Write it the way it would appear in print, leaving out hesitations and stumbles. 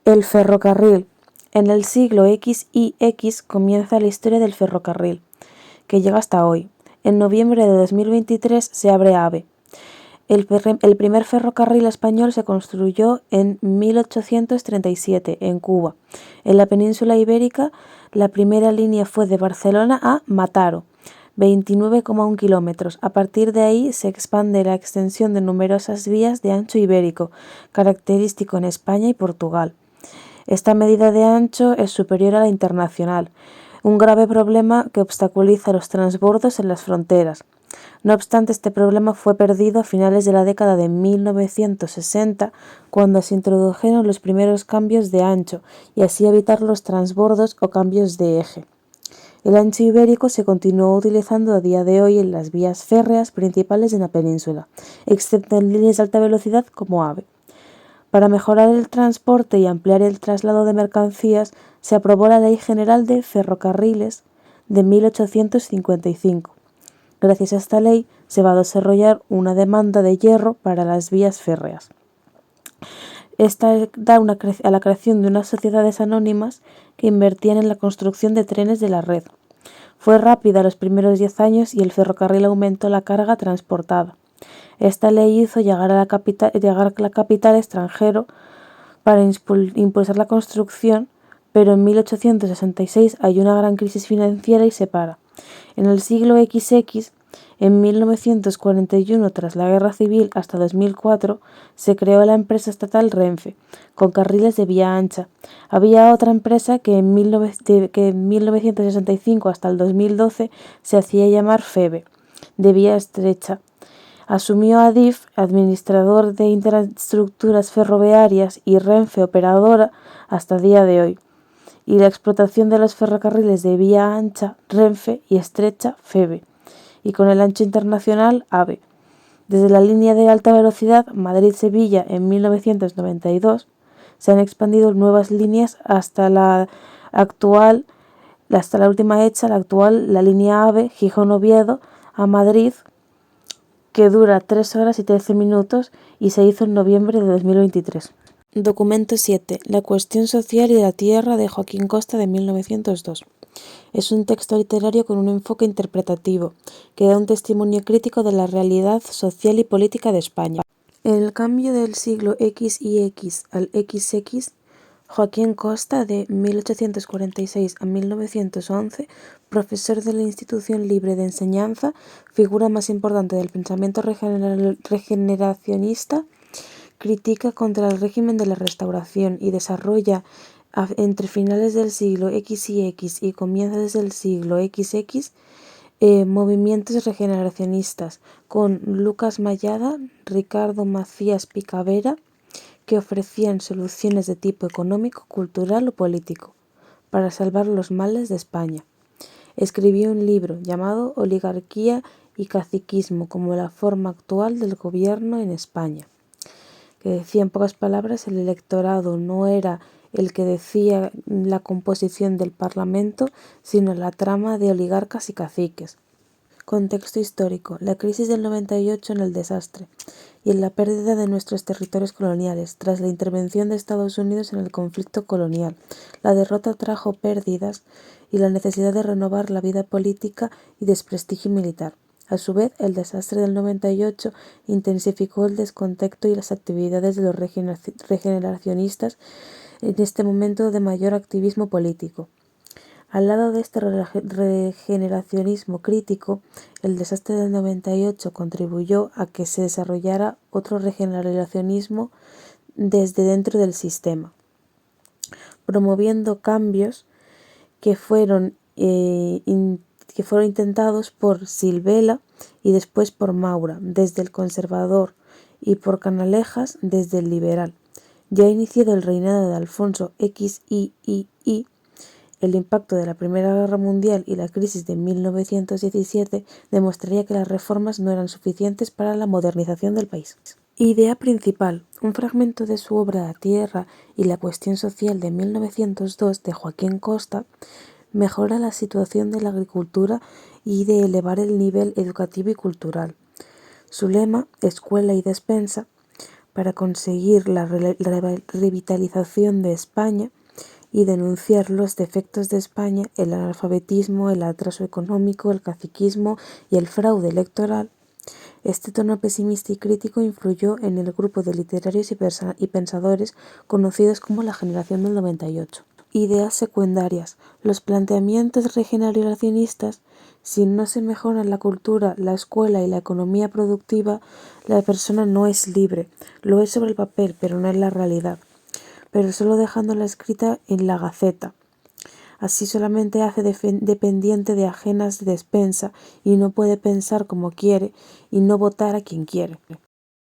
El ferrocarril. En el siglo X y X comienza la historia del ferrocarril, que llega hasta hoy. En noviembre de 2023 se abre AVE. El primer ferrocarril español se construyó en 1837 en Cuba. En la península ibérica, la primera línea fue de Barcelona a Mataro, 29,1 kilómetros. A partir de ahí se expande la extensión de numerosas vías de ancho ibérico, característico en España y Portugal. Esta medida de ancho es superior a la internacional, un grave problema que obstaculiza los transbordos en las fronteras. No obstante, este problema fue perdido a finales de la década de 1960, cuando se introdujeron los primeros cambios de ancho, y así evitar los transbordos o cambios de eje. El ancho ibérico se continuó utilizando a día de hoy en las vías férreas principales de la península, excepto en líneas de alta velocidad como AVE. Para mejorar el transporte y ampliar el traslado de mercancías, se aprobó la Ley General de Ferrocarriles de 1855. Gracias a esta ley se va a desarrollar una demanda de hierro para las vías férreas. Esta da a la creación de unas sociedades anónimas que invertían en la construcción de trenes de la red. Fue rápida los primeros 10 años y el ferrocarril aumentó la carga transportada. Esta ley hizo llegar a la capital extranjero para impulsar la construcción, pero en 1866 hay una gran crisis financiera y se para. En el siglo XX, en 1941, tras la Guerra Civil hasta 2004, se creó la empresa estatal Renfe, con carriles de vía ancha. Había otra empresa que en 1965 hasta el 2012 se hacía llamar FEBE, de vía estrecha. Asumió Adif, administrador de infraestructuras ferroviarias, y Renfe, operadora, hasta día de hoy. Y la explotación de los ferrocarriles de vía ancha, Renfe, y estrecha, FEBE, y con el ancho internacional, AVE. Desde la línea de alta velocidad Madrid-Sevilla en 1992 se han expandido nuevas líneas hasta la última hecha, la línea AVE Gijón-Oviedo a Madrid, que dura 3 horas y 13 minutos y se hizo en noviembre de 2023. Documento 7. La cuestión social y la tierra, de Joaquín Costa, de 1902. Es un texto literario con un enfoque interpretativo, que da un testimonio crítico de la realidad social y política de España. En el cambio del siglo X y X al XX, Joaquín Costa, de 1846 a 1911, profesor de la Institución Libre de Enseñanza, figura más importante del pensamiento regeneracionista, critica contra el régimen de la Restauración y desarrolla entre finales del siglo X y X y comienzos del siglo XX movimientos regeneracionistas con Lucas Mayada, Ricardo Macías Picavera, que ofrecían soluciones de tipo económico, cultural o político para salvar los males de España. Escribió un libro llamado Oligarquía y Caciquismo como la forma actual del gobierno en España, que decía en pocas palabras: el electorado no era el que decía la composición del Parlamento, sino la trama de oligarcas y caciques. Contexto histórico: la crisis del 98 en el desastre y en la pérdida de nuestros territorios coloniales tras la intervención de Estados Unidos en el conflicto colonial. La derrota trajo pérdidas y la necesidad de renovar la vida política y desprestigio militar. A su vez, el desastre del 98 intensificó el descontento y las actividades de los regeneracionistas en este momento de mayor activismo político. Al lado de este regeneracionismo crítico, el desastre del 98 contribuyó a que se desarrollara otro regeneracionismo desde dentro del sistema, promoviendo cambios que fueron intentados por Silvela y después por Maura desde el conservador y por Canalejas desde el liberal. Ya iniciado el reinado de Alfonso XIII, el impacto de la Primera Guerra Mundial y la crisis de 1917 demostraría que las reformas no eran suficientes para la modernización del país. Idea principal: un fragmento de su obra La tierra y la cuestión social de 1902 de Joaquín Costa mejora la situación de la agricultura y de elevar el nivel educativo y cultural. Su lema, escuela y despensa, para conseguir la revitalización de España y denunciar los defectos de España, el analfabetismo, el atraso económico, el caciquismo y el fraude electoral. Este tono pesimista y crítico influyó en el grupo de literarios y pensadores conocidos como la Generación del 98. Ideas secundarias. Los planteamientos regeneracionistas: si no se mejoran la cultura, la escuela y la economía productiva, la persona no es libre. Lo es sobre el papel, pero no en la realidad. Pero solo dejándola escrita en la Gaceta. Así solamente hace dependiente de ajenas despensa y no puede pensar como quiere y no votar a quien quiere.